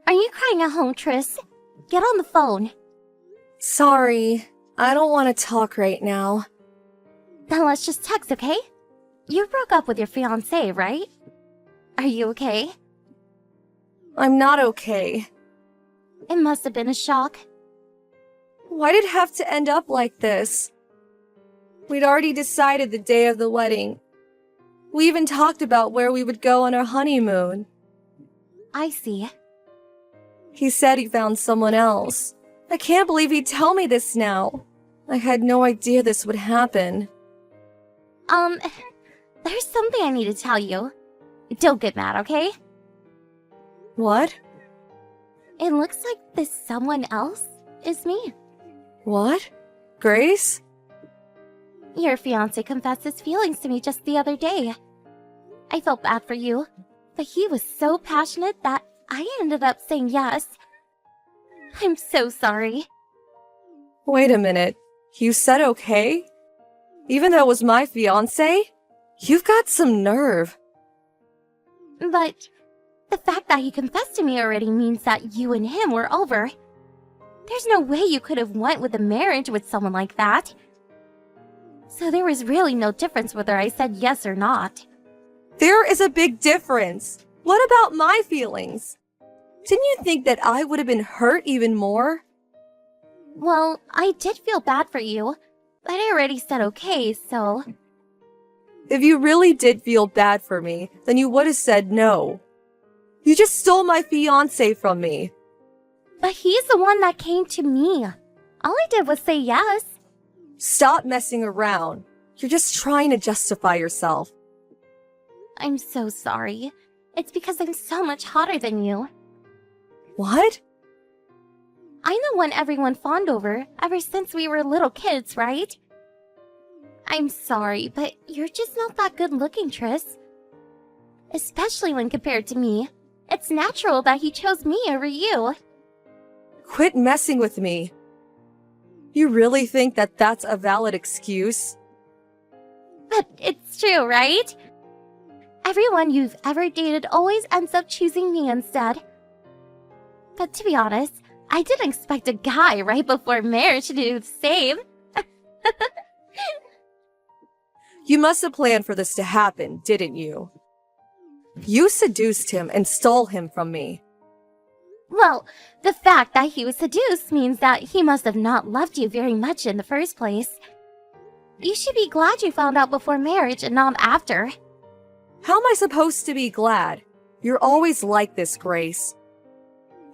Are you crying at home, Tris? Get on the phone. Sorry, I don't want to talk right now. Then let's just text, okay? You broke up with your fiancé, right? Are you okay? I'm not okay. It must have been a shock. Why did it have to end up like this? We'd already decided the day of the wedding. We even talked about where we would go on our honeymoon. I see. He said he found someone else. I can't believe he'd tell me this now. I had no idea this would happen. There's something I need to tell you. Don't get mad, okay? What? It looks like this someone else is me. What? Grace? Your fiancé confessed his feelings to me just the other day. I felt bad for you, but he was so passionate that I ended up saying yes. I'm so sorry. Wait a minute. You said okay? Even though it was my fiancé? You've got some nerve. But the fact that he confessed to me already means that you and him were over. There's no way you could have went with a marriage with someone like that. So there was really no difference whether I said yes or not. There is a big difference. What about my feelings? Didn't you think that I would have been hurt even more? Well, I did feel bad for you, but I already said okay, so... If you really did feel bad for me, then you would have said no. You just stole my fiancé from me. But he's the one that came to me. All I did was say yes. Stop messing around. You're just trying to justify yourself. I'm so sorry. It's because I'm so much hotter than you. What? I'm the one everyone fawned over ever since we were little kids, right? I'm sorry, but you're just not that good looking, Tris. Especially when compared to me. It's natural that he chose me over you. Quit messing with me. You really think that that's a valid excuse? But it's true, right? Everyone you've ever dated always ends up choosing me instead. But to be honest, I didn't expect a guy right before marriage to do the same. You must have planned for this to happen, didn't you? You seduced him and stole him from me. Well, the fact that he was seduced means that he must have not loved you very much in the first place. You should be glad you found out before marriage and not after. How am I supposed to be glad? You're always like this, Grace.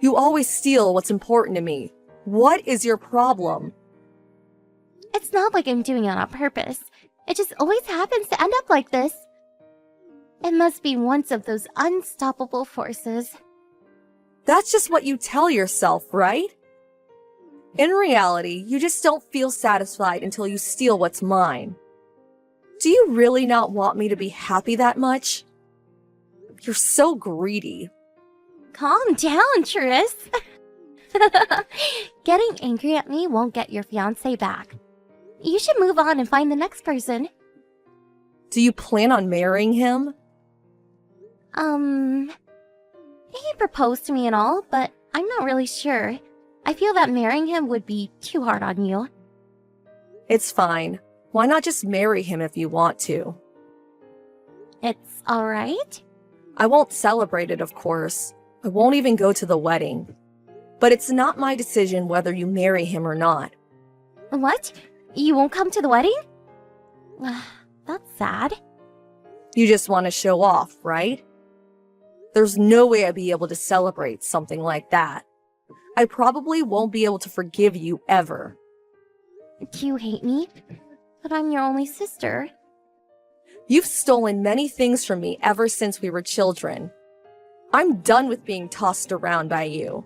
You always steal what's important to me. What is your problem? It's not like I'm doing it on purpose. It just always happens to end up like this. It must be one of those unstoppable forces. That's just what you tell yourself, right? In reality, you just don't feel satisfied until you steal what's mine. Do you really not want me to be happy that much? You're so greedy. Calm down, Tris. Getting angry at me won't get your fiancé back. You should move on and find the next person. Do you plan on marrying him? He proposed to me and all, but I'm not really sure. I feel that marrying him would be too hard on you. It's fine. Why not just marry him if you want to? It's alright? I won't celebrate it, of course. I won't even go to the wedding. But it's not my decision whether you marry him or not. What? You won't come to the wedding? That's sad. You just want to show off, right? There's no way I'd be able to celebrate something like that. I probably won't be able to forgive you ever. Do you hate me? But I'm your only sister. You've stolen many things from me ever since we were children. I'm done with being tossed around by you.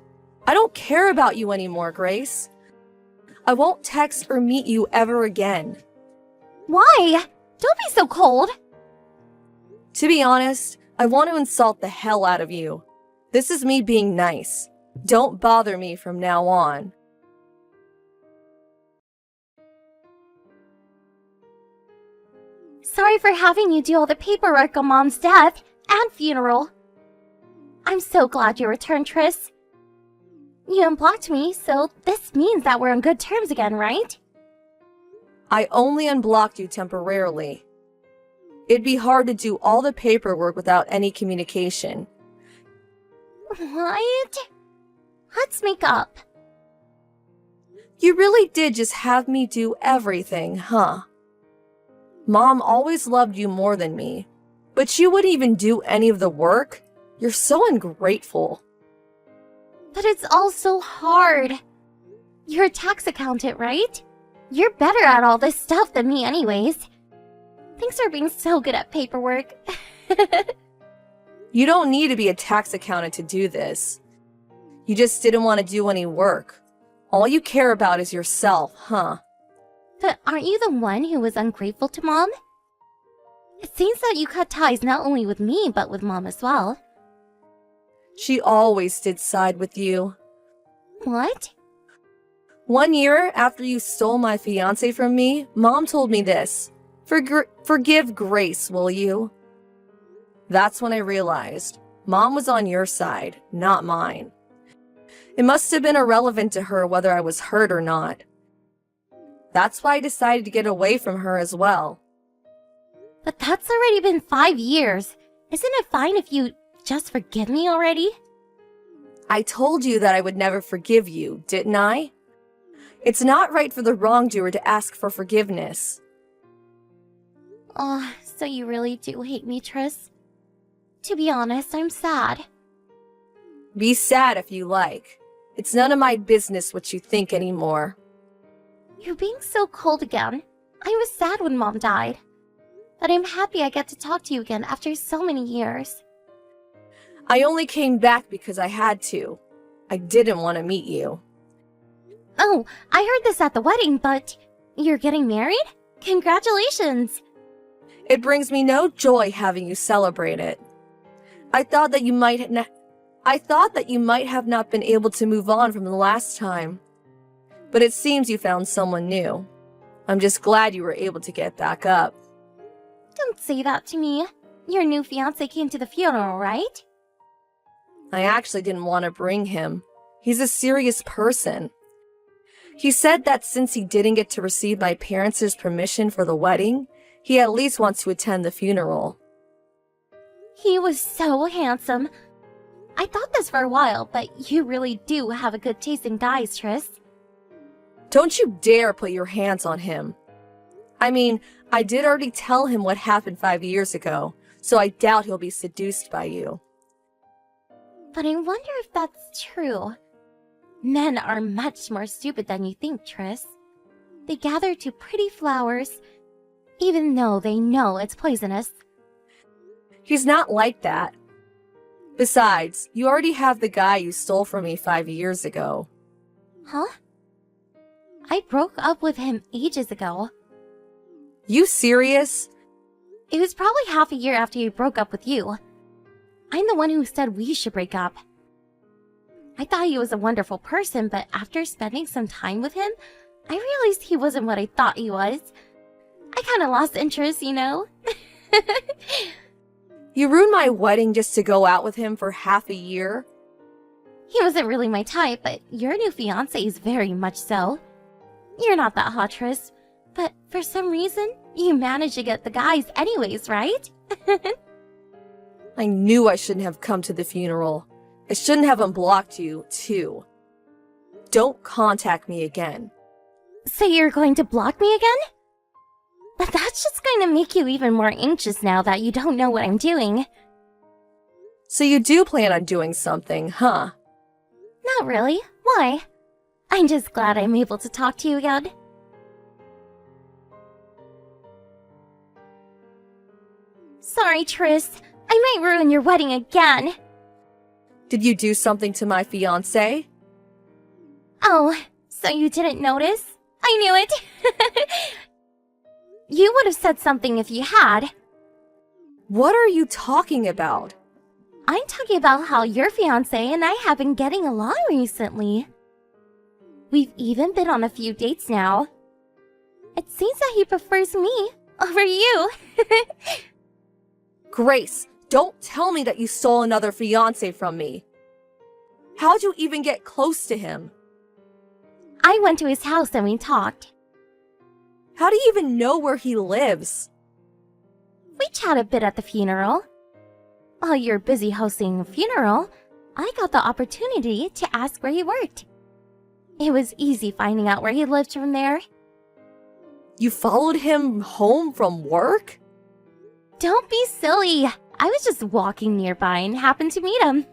I don't care about you anymore, Grace. I won't text or meet you ever again. Why? Don't be so cold. To be honest, I want to insult the hell out of you. This is me being nice. Don't bother me from now on. Sorry for having you do all the paperwork on Mom's death and funeral. I'm so glad you returned, Tris. You unblocked me, so this means that we're on good terms again, right? I only unblocked you temporarily. It'd be hard to do all the paperwork without any communication. What? Let's make up. You really did just have me do everything, huh? Mom always loved you more than me, but she wouldn't even do any of the work. You're so ungrateful. But it's all so hard. You're a tax accountant, right? You're better at all this stuff than me anyways. Thanks for being so good at paperwork. You don't need to be a tax accountant to do this. You just didn't want to do any work. All you care about is yourself, huh? But aren't you the one who was ungrateful to Mom? It seems that you cut ties not only with me, but with Mom as well. She always did side with you. What? 1 year after you stole my fiancé from me, Mom told me this. Forgive Grace, will you? That's when I realized Mom was on your side, not mine. It must have been irrelevant to her whether I was hurt or not. That's why I decided to get away from her as well. But that's already been 5 years. Isn't it fine if you just forgive me already? I told you that I would never forgive you, didn't I? It's not right for the wrongdoer to ask for forgiveness. Oh, so you really do hate me, Triss? To be honest, I'm sad. Be sad if you like. It's none of my business what you think anymore. You're being so cold again. I was sad when Mom died. But I'm happy I get to talk to you again after so many years. I only came back because I had to. I didn't want to meet you. Oh, I heard this at the wedding, but you're getting married? Congratulations! It brings me no joy having you celebrate it. I thought that you might have not been able to move on from the last time. But it seems you found someone new. I'm just glad you were able to get back up. Don't say that to me. Your new fiancé came to the funeral, right? I actually didn't want to bring him. He's a serious person. He said that since he didn't get to receive my parents' permission for the wedding, he at least wants to attend the funeral. He was so handsome. I thought this for a while, but you really do have a good taste in guys, Triss. Don't you dare put your hands on him. I mean, I did already tell him what happened 5 years ago, so I doubt he'll be seduced by you. But I wonder if that's true. Men are much more stupid than you think, Triss. They gather to pretty flowers, even though they know it's poisonous. He's not like that. Besides, you already have the guy you stole from me 5 years ago. Huh? I broke up with him ages ago. You serious? It was probably half a year after he broke up with you. I'm the one who said we should break up. I thought he was a wonderful person, but after spending some time with him, I realized he wasn't what I thought he was. I kinda lost interest, you know? You ruined my wedding just to go out with him for half a year? He wasn't really my type, but your new fiancé is very much so. You're not that hot, Triss, but for some reason, you managed to get the guys anyways, right? I knew I shouldn't have come to the funeral. I shouldn't have unblocked you, too. Don't contact me again. So you're going to block me again? But that's just going to make you even more anxious now that you don't know what I'm doing. So you do plan on doing something, huh? Not really. Why? I'm just glad I'm able to talk to you again. Sorry, Triss. I might ruin your wedding again. Did you do something to my fiancé? Oh, so you didn't notice? I knew it. You would have said something if you had. What are you talking about? I'm talking about how your fiancé and I have been getting along recently. We've even been on a few dates now. It seems that he prefers me over you. Grace, don't tell me that you stole another fiancé from me. How'd you even get close to him? I went to his house and we talked. How do you even know where he lives? We chatted a bit at the funeral. While you're busy hosting a funeral, I got the opportunity to ask where he worked. It was easy finding out where he lived from there. You followed him home from work? Don't be silly. I was just walking nearby and happened to meet him.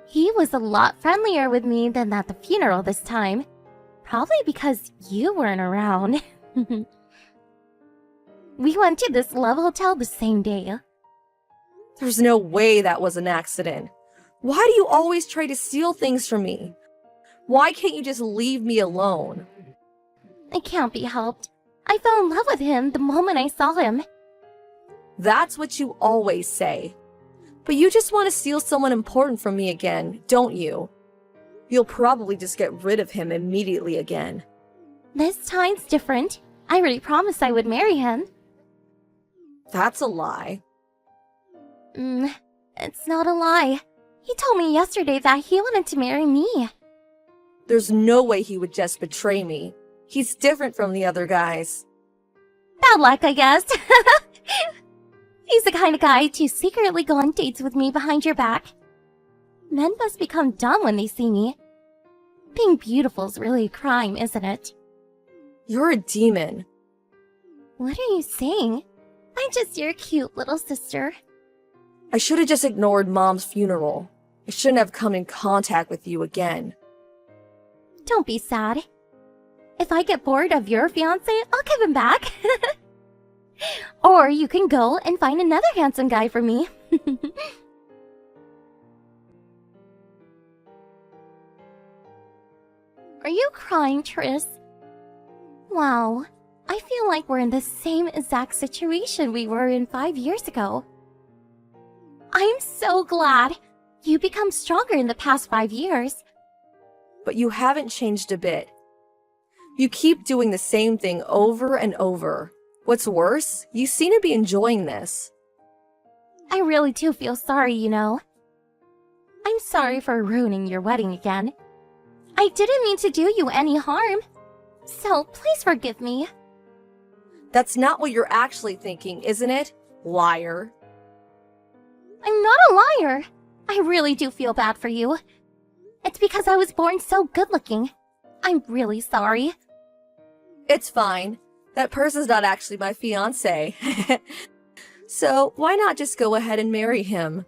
He was a lot friendlier with me than at the funeral this time. Probably because you weren't around. We went to this Love Hotel the same day. There's no way that was an accident. Why do you always try to steal things from me? Why can't you just leave me alone? It can't be helped. I fell in love with him the moment I saw him. That's what you always say. But you just want to steal someone important from me again, don't you? You'll probably just get rid of him immediately again. This time's different. I already promised I would marry him. That's a lie. It's not a lie. He told me yesterday that he wanted to marry me. There's no way he would just betray me. He's different from the other guys. Bad luck, I guess. He's the kind of guy to secretly go on dates with me behind your back. Men must become dumb when they see me. Being beautiful's really a crime, isn't it? You're a demon. What are you saying? I'm just your cute little sister. I should have just ignored Mom's funeral. I shouldn't have come in contact with you again. Don't be sad. If I get bored of your fiancé, I'll give him back. Or you can go and find another handsome guy for me. Are you crying, Tris? Wow, I feel like we're in the same exact situation we were in 5 years ago. I'm so glad. You become stronger in the past 5 years. But you haven't changed a bit. You keep doing the same thing over and over. What's worse, you seem to be enjoying this. I really do feel sorry, you know. I'm sorry for ruining your wedding again. I didn't mean to do you any harm. So please forgive me. That's not what you're actually thinking, isn't it? Liar. I'm not a liar. I really do feel bad for you. It's because I was born so good-looking. I'm really sorry. It's fine. That person's not actually my fiancé. So why not just go ahead and marry him?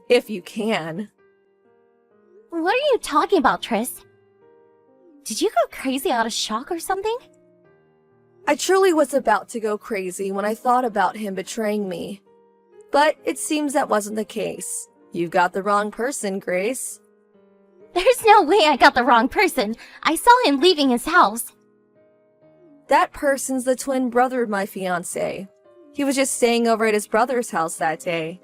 If you can. What are you talking about, Tris? Did you go crazy out of shock or something? I truly was about to go crazy when I thought about him betraying me. But it seems that wasn't the case. You've got the wrong person, Grace. There's no way I got the wrong person. I saw him leaving his house. That person's the twin brother of my fiancé. He was just staying over at his brother's house that day.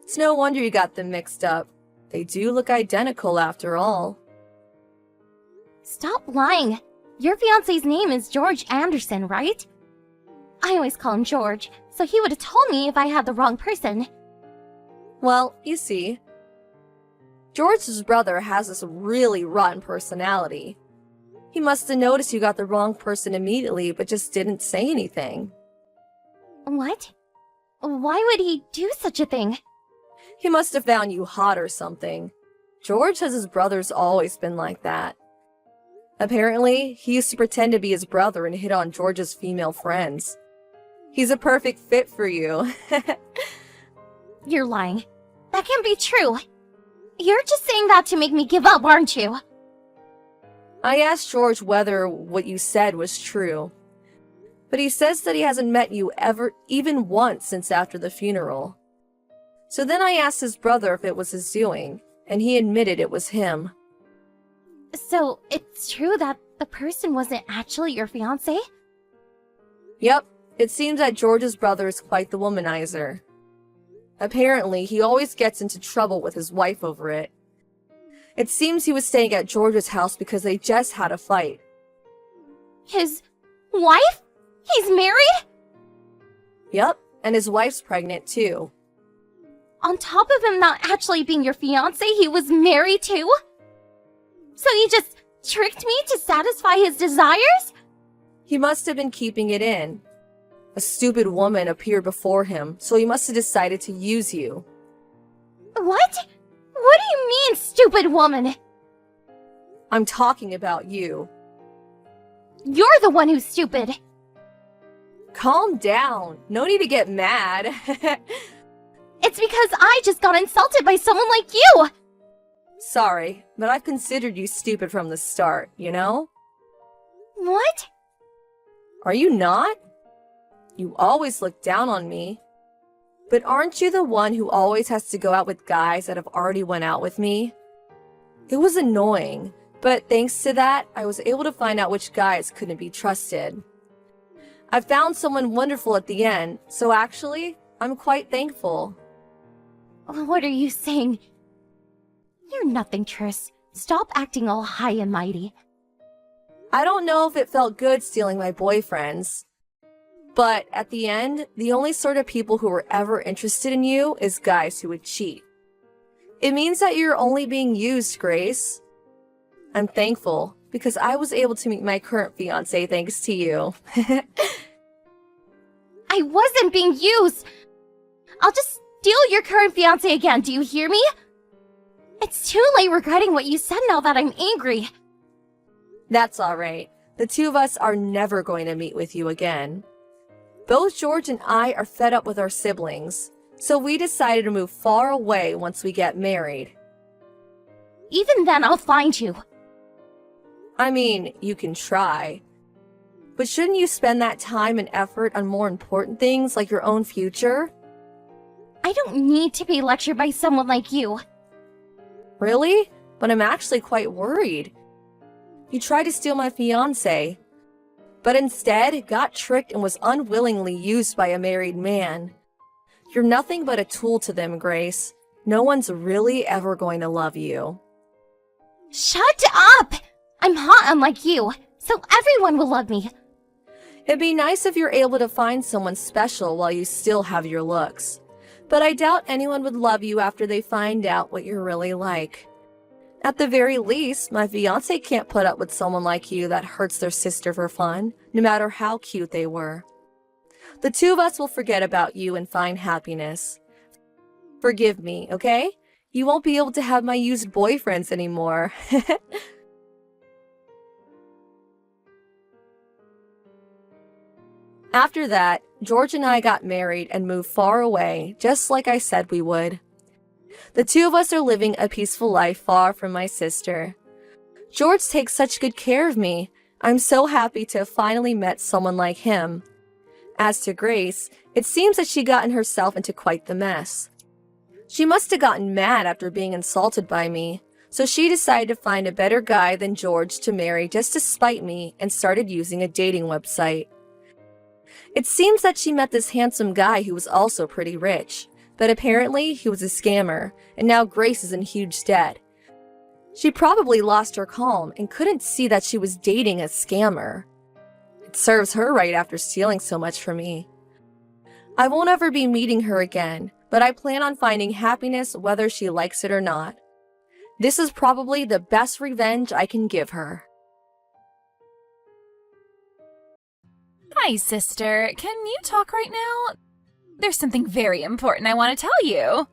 It's no wonder you got them mixed up. They do look identical after all. Stop lying. Your fiancé's name is George Anderson, right? I always call him George, so he would have told me if I had the wrong person. Well, you see, George's brother has this really rotten personality. He must have noticed you got the wrong person immediately, but just didn't say anything. What? Why would he do such a thing? He must have found you hot or something. George says his brother's always been like that. Apparently, he used to pretend to be his brother and hit on George's female friends. He's a perfect fit for you. You're lying. That can't be true. You're just saying that to make me give up, aren't you? I asked George whether what you said was true. But he says that he hasn't met you ever, even once since after the funeral. So then I asked his brother if it was his doing, and he admitted it was him. So, it's true that the person wasn't actually your fiancé? Yep, it seems that George's brother is quite the womanizer. Apparently, he always gets into trouble with his wife over it. It seems he was staying at George's house because they just had a fight. His wife? He's married? Yep, and his wife's pregnant too. On top of him not actually being your fiancé, he was married too? So he just tricked me to satisfy his desires? He must have been keeping it in. A stupid woman appeared before him, so he must have decided to use you. What? What do you mean, stupid woman? I'm talking about you. You're the one who's stupid. Calm down. No need to get mad. It's because I just got insulted by someone like you! Sorry, but I've considered you stupid from the start, you know? What? Are you not? You always look down on me. But aren't you the one who always has to go out with guys that have already went out with me? It was annoying, but thanks to that, I was able to find out which guys couldn't be trusted. I found someone wonderful at the end, so actually, I'm quite thankful. What are you saying? You're nothing, Triss. Stop acting all high and mighty. I don't know if it felt good stealing my boyfriends. But at the end, the only sort of people who were ever interested in you is guys who would cheat. It means that you're only being used, Grace. I'm thankful, because I was able to meet my current fiancé thanks to you. I wasn't being used! I'll just steal your current fiancé again, do you hear me? It's too late regretting what you said now that I'm angry. That's alright. The two of us are never going to meet with you again. Both George and I are fed up with our siblings, so we decided to move far away once we get married. Even then, I'll find you. I mean, you can try. But shouldn't you spend that time and effort on more important things like your own future? I don't need to be lectured by someone like you. Really? But I'm actually quite worried. You tried to steal my fiancé, but instead got tricked and was unwillingly used by a married man. You're nothing but a tool to them, Grace. No one's really ever going to love you. Shut up! I'm hot unlike you, so everyone will love me. It'd be nice if you're able to find someone special while you still have your looks. But I doubt anyone would love you after they find out what you're really like. At the very least, my fiancé can't put up with someone like you that hurts their sister for fun, no matter how cute they were. The two of us will forget about you and find happiness. Forgive me, okay? You won't be able to have my used boyfriends anymore. After that, George and I got married and moved far away, just like I said we would. The two of us are living a peaceful life far from my sister. George takes such good care of me. I'm so happy to have finally met someone like him. As to Grace, it seems that she gotten herself into quite the mess. She must have gotten mad after being insulted by me, so she decided to find a better guy than George to marry just to spite me and started using a dating website. It seems that she met this handsome guy who was also pretty rich, but apparently he was a scammer, and now Grace is in huge debt. She probably lost her calm and couldn't see that she was dating a scammer. It serves her right after stealing so much from me. I won't ever be meeting her again, but I plan on finding happiness whether she likes it or not. This is probably the best revenge I can give her. Hi, sister. Can you talk right now? There's something very important I want to tell you.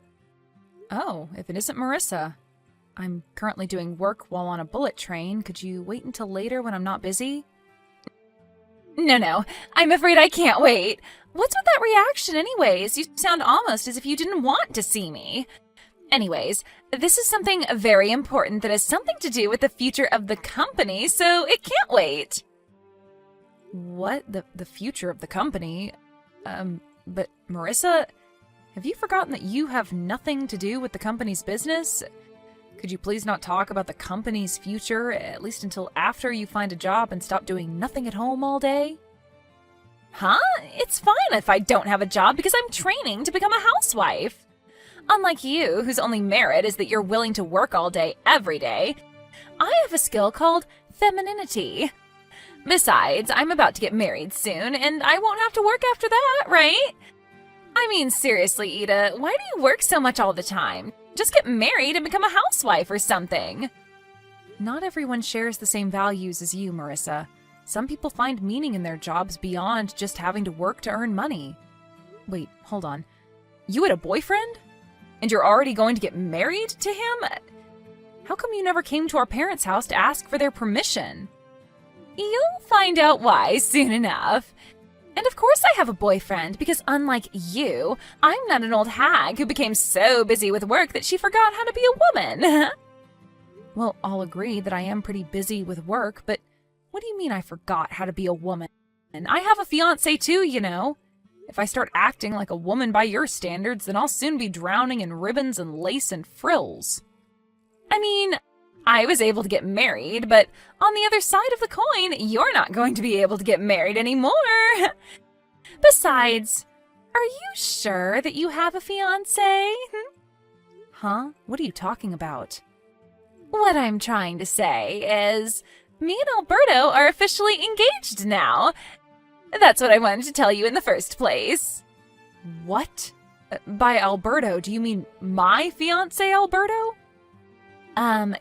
Oh, if it isn't Marissa. I'm currently doing work while on a bullet train. Could you wait until later when I'm not busy? No. I'm afraid I can't wait. What's with that reaction anyways? You sound almost as if you didn't want to see me. Anyways, this is something very important that has something to do with the future of the company, so it can't wait. What? The future of the company? But Marissa, have you forgotten that you have nothing to do with the company's business? Could you please not talk about the company's future, at least until after you find a job and stop doing nothing at home all day? Huh? It's fine if I don't have a job because I'm training to become a housewife. Unlike you, whose only merit is that you're willing to work all day, every day, I have a skill called femininity. Besides, I'm about to get married soon, and I won't have to work after that, right? I mean, seriously, Ida, why do you work so much all the time? Just get married and become a housewife or something. Not everyone shares the same values as you, Marissa. Some people find meaning in their jobs beyond just having to work to earn money. Wait, hold on. You had a boyfriend? And you're already going to get married to him? How come you never came to our parents' house to ask for their permission? You'll find out why soon enough. And of course I have a boyfriend, because unlike you, I'm not an old hag who became so busy with work that she forgot how to be a woman. Well, I'll agree that I am pretty busy with work, but what do you mean I forgot how to be a woman? And I have a fiance too, you know. If I start acting like a woman by your standards, then I'll soon be drowning in ribbons and lace and frills. I mean, I was able to get married, but on the other side of the coin, you're not going to be able to get married anymore. Besides, are you sure that you have a fiancé? Huh? What are you talking about? What I'm trying to say is, me and Alberto are officially engaged now. That's what I wanted to tell you in the first place. What? By Alberto, do you mean my fiancé, Alberto?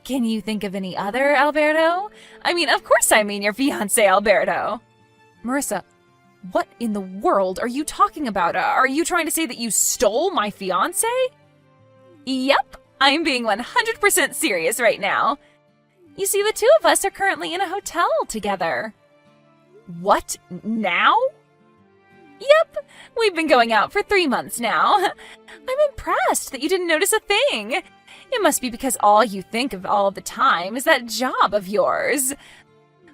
Can you think of any other Alberto? I mean, of course I mean your fiancé, Alberto. Marissa, what in the world are you talking about? Are you trying to say that you stole my fiancé? Yep, I'm being 100% serious right now. You see, the two of us are currently in a hotel together. What? Now? Yep, we've been going out for 3 months now. I'm impressed that you didn't notice a thing. It must be because all you think of all the time is that job of yours.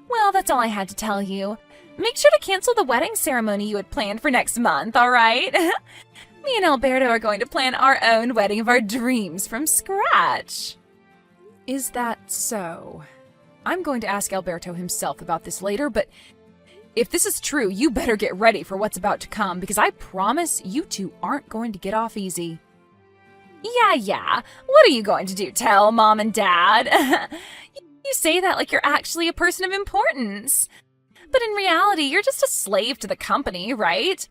Well, that's all I had to tell you. Make sure to cancel the wedding ceremony you had planned for next month, all right? Me and Alberto are going to plan our own wedding of our dreams from scratch. Is that so? I'm going to ask Alberto himself about this later, but if this is true, you better get ready for what's about to come, because I promise you two aren't going to get off easy. Yeah. What are you going to do, tell Mom and Dad? You say that like you're actually a person of importance. But in reality, you're just a slave to the company, right?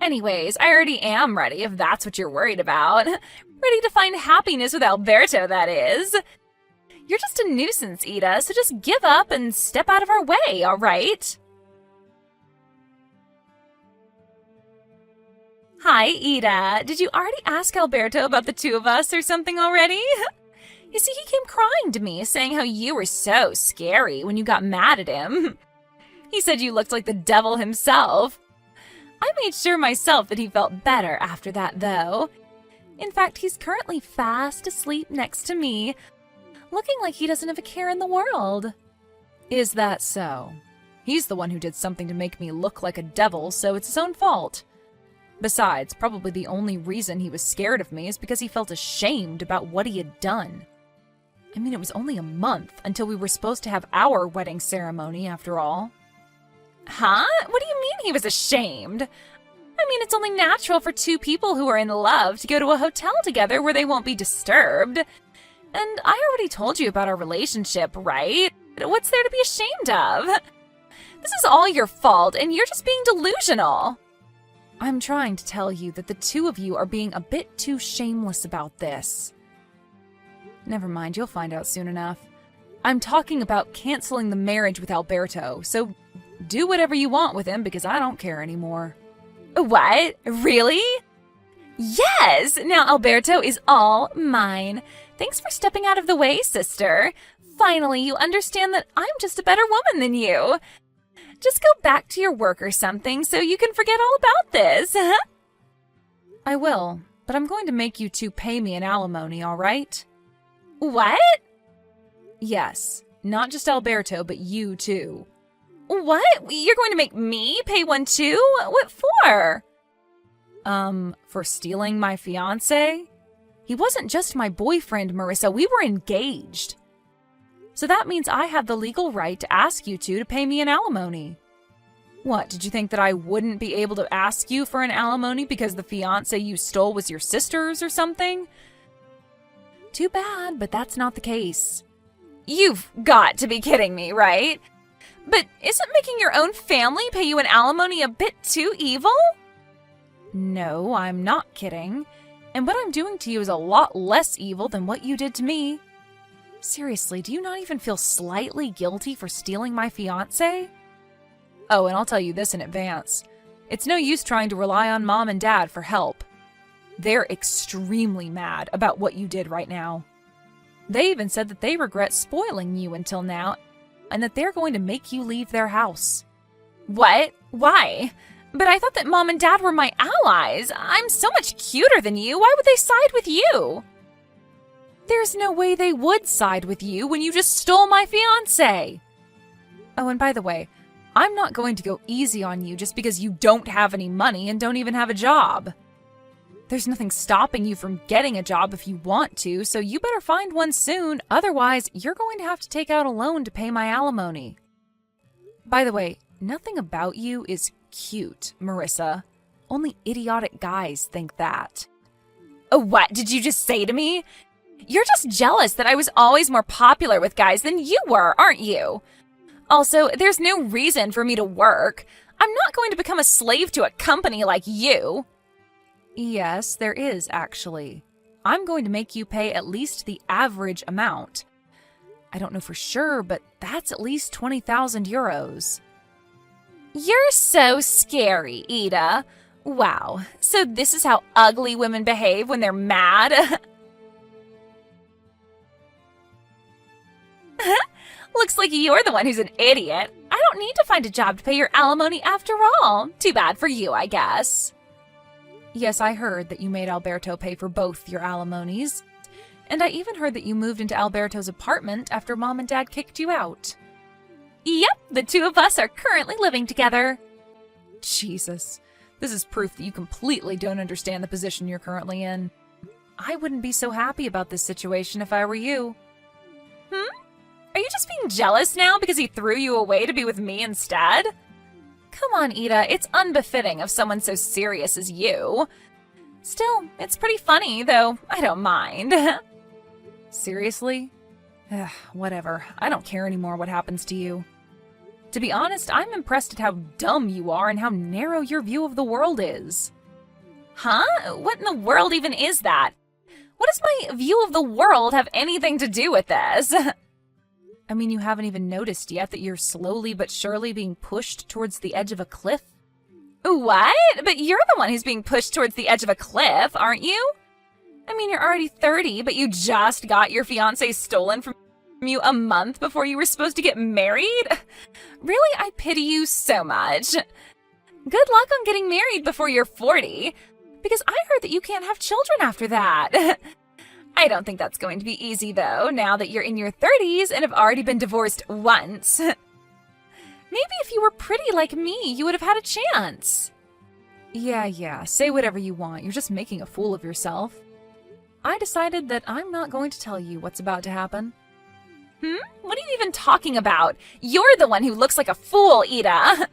Anyways, I already am ready, if that's what you're worried about. Ready to find happiness with Alberto, that is. You're just a nuisance, Ida, so just give up and step out of our way, all right? Hi, Ida. Did you already ask Alberto about the two of us or something already? You see, he came crying to me, saying how you were so scary when you got mad at him. He said you looked like the devil himself. I made sure myself that he felt better after that, though. In fact, he's currently fast asleep next to me, looking like he doesn't have a care in the world. Is that so? He's the one who did something to make me look like a devil, so it's his own fault. Besides, probably the only reason he was scared of me is because he felt ashamed about what he had done. I mean, it was only a month until we were supposed to have our wedding ceremony, after all. Huh? What do you mean he was ashamed? I mean, it's only natural for two people who are in love to go to a hotel together where they won't be disturbed. And I already told you about our relationship, right? What's there to be ashamed of? This is all your fault, and you're just being delusional. I'm trying to tell you that the two of you are being a bit too shameless about this. Never mind, you'll find out soon enough. I'm talking about canceling the marriage with Alberto, so do whatever you want with him because I don't care anymore. What? Really? Yes! Now Alberto is all mine. Thanks for stepping out of the way, sister. Finally, you understand that I'm just a better woman than you. Just go back to your work or something so you can forget all about this. I will, but I'm going to make you two pay me an alimony, all right? What? Yes, not just Alberto, but you too. What? You're going to make me pay one too? What for? For stealing my fiancé? He wasn't just my boyfriend, Marissa. We were engaged. So that means I have the legal right to ask you two to pay me an alimony. What, did you think that I wouldn't be able to ask you for an alimony because the fiancé you stole was your sister's or something? Too bad, but that's not the case. You've got to be kidding me, right? But isn't making your own family pay you an alimony a bit too evil? No, I'm not kidding. And what I'm doing to you is a lot less evil than what you did to me. Seriously, do you not even feel slightly guilty for stealing my fiancé? Oh, and I'll tell you this in advance. It's no use trying to rely on Mom and Dad for help. They're extremely mad about what you did right now. They even said that they regret spoiling you until now, and that they're going to make you leave their house. What? Why? But I thought that Mom and Dad were my allies. I'm so much cuter than you. Why would they side with you? There's no way they would side with you when you just stole my fiancé. Oh, and by the way, I'm not going to go easy on you just because you don't have any money and don't even have a job. There's nothing stopping you from getting a job if you want to, so you better find one soon. Otherwise, you're going to have to take out a loan to pay my alimony. By the way, nothing about you is cute, Marissa. Only idiotic guys think that. Oh, what did you just say to me? You're just jealous that I was always more popular with guys than you were, aren't you? Also, there's no reason for me to work. I'm not going to become a slave to a company like you. Yes, there is, actually. I'm going to make you pay at least the average amount. I don't know for sure, but that's at least 20,000 euros. You're so scary, Ida. Wow, so this is how ugly women behave when they're mad? Looks like you're the one who's an idiot. I don't need to find a job to pay your alimony after all. Too bad for you, I guess. Yes, I heard that you made Alberto pay for both your alimonies. And I even heard that you moved into Alberto's apartment after Mom and Dad kicked you out. Yep, the two of us are currently living together. Jesus, this is proof that you completely don't understand the position you're currently in. I wouldn't be so happy about this situation if I were you. Are you just being jealous now because he threw you away to be with me instead? Come on, Ida, it's unbefitting of someone so serious as you. Still, it's pretty funny, though I don't mind. Seriously? Ugh, whatever. I don't care anymore what happens to you. To be honest, I'm impressed at how dumb you are and how narrow your view of the world is. Huh? What in the world even is that? What does my view of the world have anything to do with this? I mean, you haven't even noticed yet that you're slowly but surely being pushed towards the edge of a cliff? What? But you're the one who's being pushed towards the edge of a cliff, aren't you? I mean, you're already 30, but you just got your fiancé stolen from you a month before you were supposed to get married? Really, I pity you so much. Good luck on getting married before you're 40, because I heard that you can't have children after that. I don't think that's going to be easy, though, now that you're in your 30s and have already been divorced once. Maybe if you were pretty like me, you would have had a chance. Yeah, say whatever you want. You're just making a fool of yourself. I decided that I'm not going to tell you what's about to happen. What are you even talking about? You're the one who looks like a fool, Ida.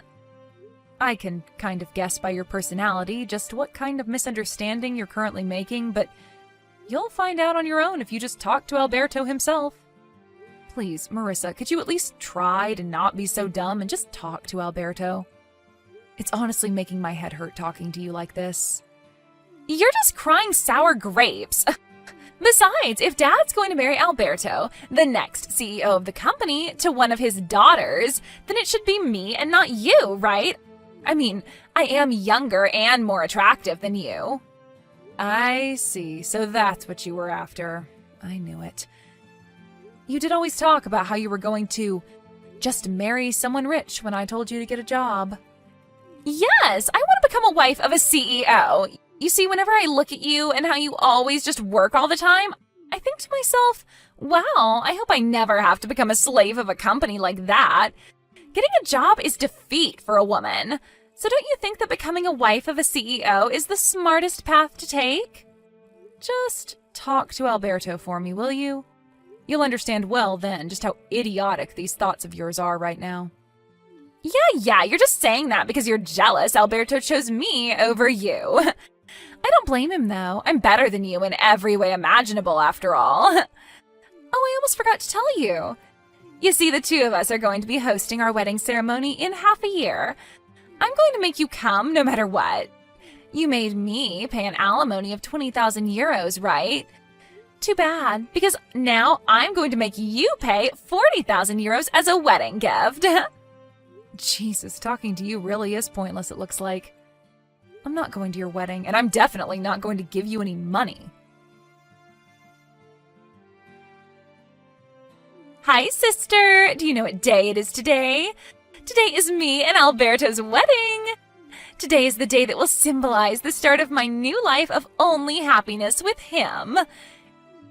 I can kind of guess by your personality just what kind of misunderstanding you're currently making, but you'll find out on your own if you just talk to Alberto himself. Please, Marissa, could you at least try to not be so dumb and just talk to Alberto? It's honestly making my head hurt talking to you like this. You're just crying sour grapes. Besides, if Dad's going to marry Alberto, the next CEO of the company, to one of his daughters, then it should be me and not you, right? I mean, I am younger and more attractive than you. I see, so that's what you were after. I knew it. You did always talk about how you were going to just marry someone rich when I told you to get a job. Yes, I want to become a wife of a CEO. You see, whenever I look at you and how you always just work all the time, I think to myself, wow, I hope I never have to become a slave of a company like that. Getting a job is defeat for a woman. So don't you think that becoming a wife of a CEO is the smartest path to take? Just talk to Alberto for me, will you? You'll understand well then just how idiotic these thoughts of yours are right now. Yeah, you're just saying that because you're jealous Alberto chose me over you. I don't blame him, though. I'm better than you in every way imaginable, after all. Oh, I almost forgot to tell you. You see, the two of us are going to be hosting our wedding ceremony in half a year. I'm going to make you come no matter what. You made me pay an alimony of 20,000 euros, right? Too bad, because now I'm going to make you pay 40,000 euros as a wedding gift. Jesus, talking to you really is pointless, it looks like. I'm not going to your wedding, and I'm definitely not going to give you any money. Hi, sister! Do you know what day it is today? Today is me and Alberto's wedding! Today is the day that will symbolize the start of my new life of only happiness with him.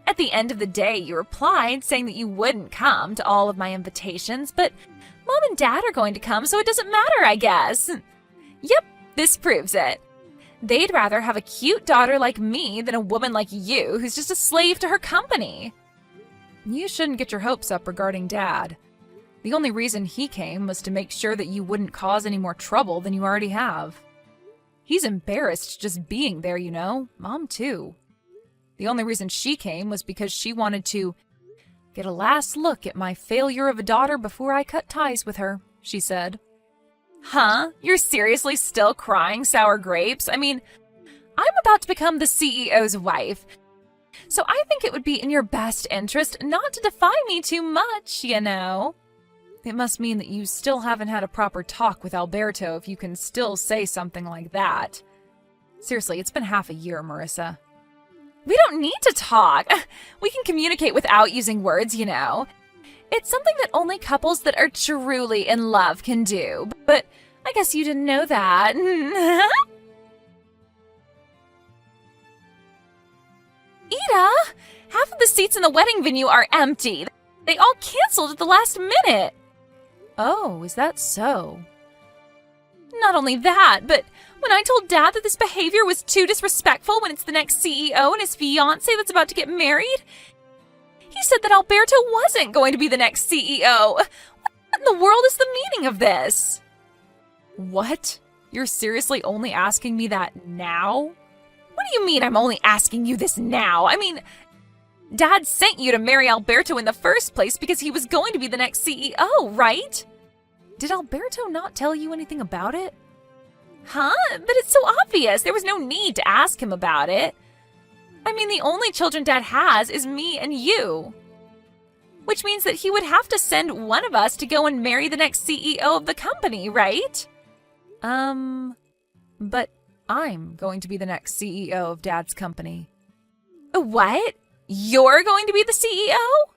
At the end of the day, you replied saying that you wouldn't come to all of my invitations, but Mom and Dad are going to come, so it doesn't matter, I guess. Yep, this proves it. They'd rather have a cute daughter like me than a woman like you who's just a slave to her company. You shouldn't get your hopes up regarding Dad. The only reason he came was to make sure that you wouldn't cause any more trouble than you already have. He's embarrassed just being there, you know. Mom, too. The only reason she came was because she wanted to get a last look at my failure of a daughter before I cut ties with her, she said. Huh? You're seriously still crying sour grapes? I mean, I'm about to become the CEO's wife, so I think it would be in your best interest not to defy me too much, you know. It must mean that you still haven't had a proper talk with Alberto if you can still say something like that. Seriously, it's been half a year, Marissa. We don't need to talk. We can communicate without using words, you know. It's something that only couples that are truly in love can do. But I guess you didn't know that. Ida, half of the seats in the wedding venue are empty. They all canceled at the last minute. Oh, is that so? Not only that, but when I told Dad that this behavior was too disrespectful when it's the next CEO and his fiancé that's about to get married, he said that Alberto wasn't going to be the next CEO. What in the world is the meaning of this? What? You're seriously only asking me that now? What do you mean I'm only asking you this now? I mean, Dad sent you to marry Alberto in the first place because he was going to be the next CEO, right? Did Alberto not tell you anything about it? Huh? But it's so obvious. There was no need to ask him about it. I mean, the only children Dad has is me and you. Which means that he would have to send one of us to go and marry the next CEO of the company, right? But I'm going to be the next CEO of Dad's company. What? You're going to be the CEO?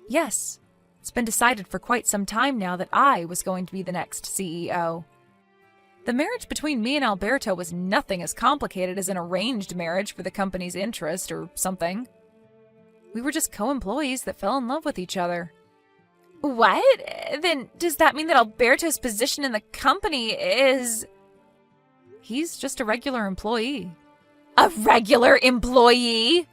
Yes. It's been decided for quite some time now that I was going to be the next CEO. The marriage between me and Alberto was nothing as complicated as an arranged marriage for the company's interest or something. We were just co-employees that fell in love with each other. What? Then does that mean that Alberto's position in the company is... He's just a regular employee. A regular employee?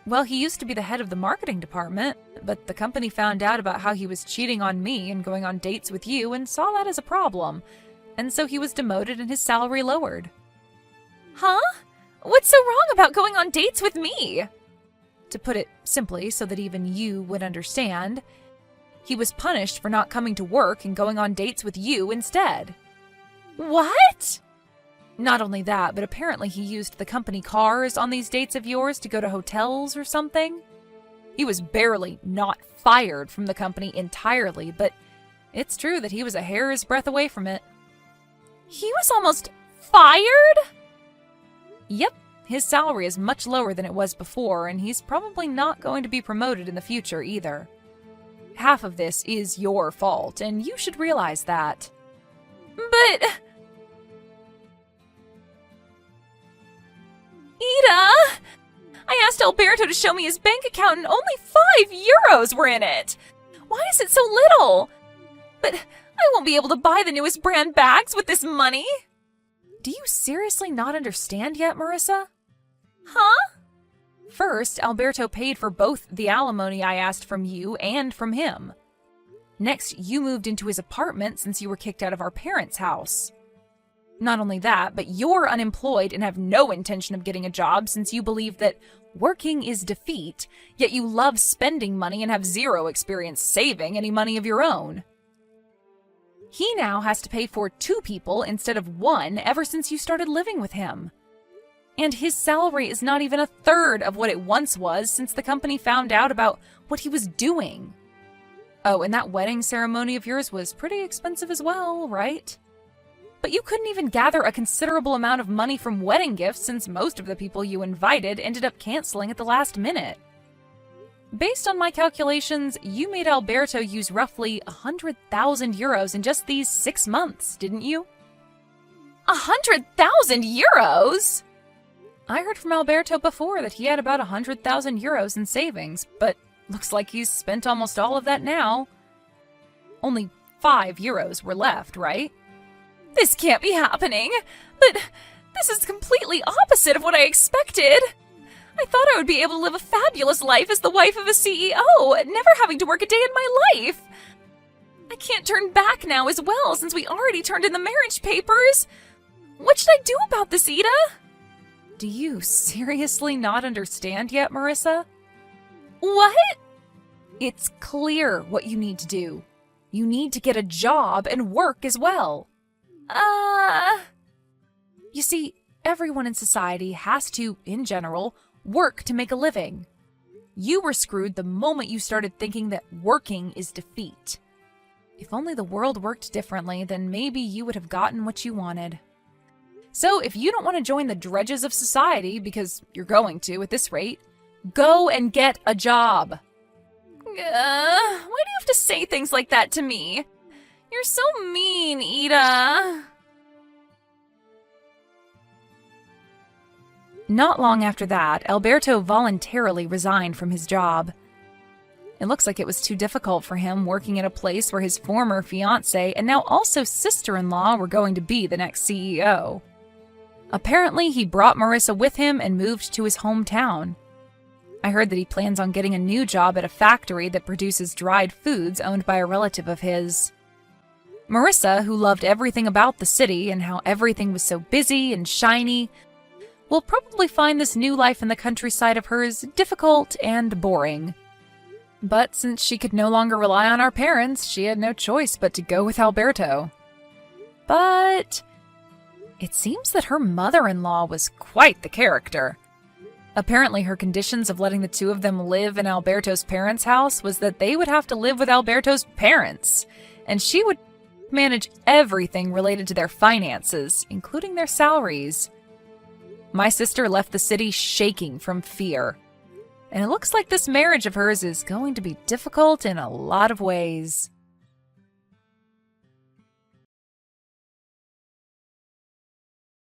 Well, he used to be the head of the marketing department, but the company found out about how he was cheating on me and going on dates with you and saw that as a problem, and so he was demoted and his salary lowered. Huh? What's so wrong about going on dates with me? To put it simply so that even you would understand, he was punished for not coming to work and going on dates with you instead. What? Not only that, but apparently he used the company cars on these dates of yours to go to hotels or something. He was barely not fired from the company entirely, but it's true that he was a hair's breadth away from it. He was almost fired? Yep, his salary is much lower than it was before, and he's probably not going to be promoted in the future either. Half of this is your fault, and you should realize that. But... Ida! I asked Alberto to show me his bank account and only 5 euros were in it! Why is it so little? But I won't be able to buy the newest brand bags with this money! Do you seriously not understand yet, Marissa? Huh? First, Alberto paid for both the alimony I asked from you and from him. Next, you moved into his apartment since you were kicked out of our parents' house. Not only that, but you're unemployed and have no intention of getting a job since you believe that working is defeat, yet you love spending money and have zero experience saving any money of your own. He now has to pay for 2 people instead of 1 ever since you started living with him. And his salary is not even a third of what it once was since the company found out about what he was doing. Oh, and that wedding ceremony of yours was pretty expensive as well, right? But you couldn't even gather a considerable amount of money from wedding gifts since most of the people you invited ended up canceling at the last minute. Based on my calculations, you made Alberto use roughly 100,000 euros in just these 6 months, didn't you? 100,000 euros?! I heard from Alberto before that he had about 100,000 euros in savings, but looks like he's spent almost all of that now. Only 5 euros were left, right? This can't be happening, but this is completely opposite of what I expected. I thought I would be able to live a fabulous life as the wife of a CEO, never having to work a day in my life. I can't turn back now as well, since we already turned in the marriage papers. What should I do about this, Ida? Do you seriously not understand yet, Marissa? What? It's clear what you need to do. You need to get a job and work as well. You see, everyone in society has to, in general, work to make a living. You were screwed the moment you started thinking that working is defeat. If only the world worked differently, then maybe you would have gotten what you wanted. So if you don't want to join the dredges of society, because you're going to at this rate, go and get a job. Why do you have to say things like that to me? You're so mean, Ida. Not long after that, Alberto voluntarily resigned from his job. It looks like it was too difficult for him working at a place where his former fiancée and now also sister-in-law were going to be the next CEO. Apparently, he brought Marissa with him and moved to his hometown. I heard that he plans on getting a new job at a factory that produces dried foods owned by a relative of his. Marissa, who loved everything about the city and how everything was so busy and shiny, will probably find this new life in the countryside of hers difficult and boring. But since she could no longer rely on our parents, she had no choice but to go with Alberto. But it seems that her mother-in-law was quite the character. Apparently her conditions of letting the 2 of them live in Alberto's parents' house was that they would have to live with Alberto's parents, and she would manage everything related to their finances, including their salaries. My sister left the city shaking from fear, and it looks like this marriage of hers is going to be difficult in a lot of ways.